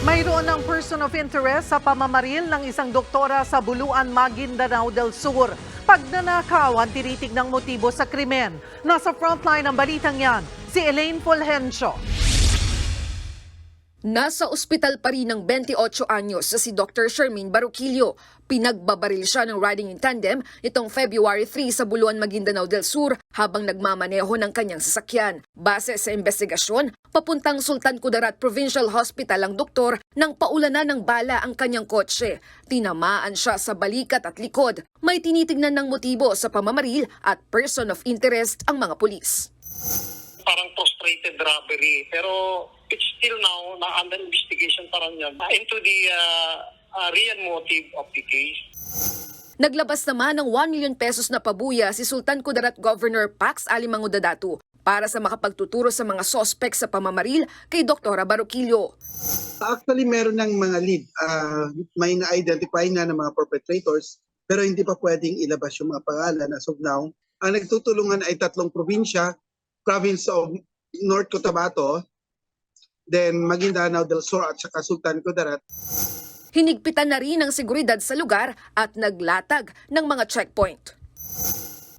Mayroon ng person of interest sa pamamaril ng isang doktora sa Buluan, Maguindanao del Sur. Pagnanakaw ang tinitignang motibo sa krimen. Nasa frontline ng balitang yan, si Elaine Fulgencio. Nasa ospital pa rin ng 28 anyos sa si Dr. Shermaine Baroquillo. Pinagbabaril siya ng riding in tandem itong February 3 sa Buluan, Maguindanao del Sur habang nagmamaneho ng kanyang sasakyan. Base sa investigasyon, papuntang Sultan Kudarat Provincial Hospital ang doktor nang paulanan ng bala ang kanyang kotse. Tinamaan siya sa balikat at likod. May tinitignan ng motibo sa pamamaril at person of interest ang mga pulis. Parang frustrated robbery, pero it's still now under investigation parang yan into the real motive of the case. Naglabas naman ng 1 million pesos na pabuya si Sultan Kudarat Governor Pax Alimango Dadatu para sa makapagtuturo sa mga sospek sa pamamaril kay Dr. Baroquillo. Actually, meron ng mga lead. May na-identify na ng mga perpetrators pero hindi pa pwedeng ilabas yung mga pangalan as of now. Ang nagtutulungan ay 3 probinsya, province of North Cotabato, then Maguindanao del Sur at saka Sultan Kudarat. Hinigpitan na rin ang seguridad sa lugar at naglatag ng mga checkpoint.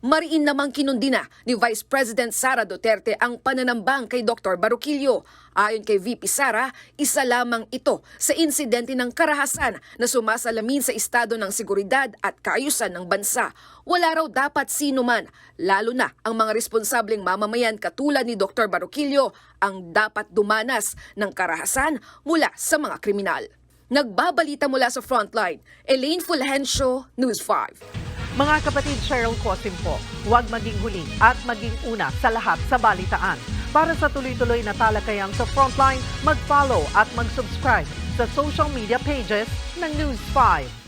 Mariin namang kinundi na ni Vice President Sara Duterte ang pananambang kay Dr. Baroquillo. Ayon kay VP Sara, isa lamang ito sa insidente ng karahasan na sumasalamin sa estado ng seguridad at kaayusan ng bansa. Wala raw dapat sino man, lalo na ang mga responsableng mamamayan katulad ni Dr. Baroquillo, ang dapat dumanas ng karahasan mula sa mga kriminal. Nagbabalita mula sa Frontline, Elaine Fulgencio, News 5. Mga kapatid, Cheryl Cosim po, huwag maging huli at maging una sa lahat sa balitaan. Para sa tuloy-tuloy na talakayan sa Frontline, mag-follow at mag-subscribe sa social media pages ng News 5.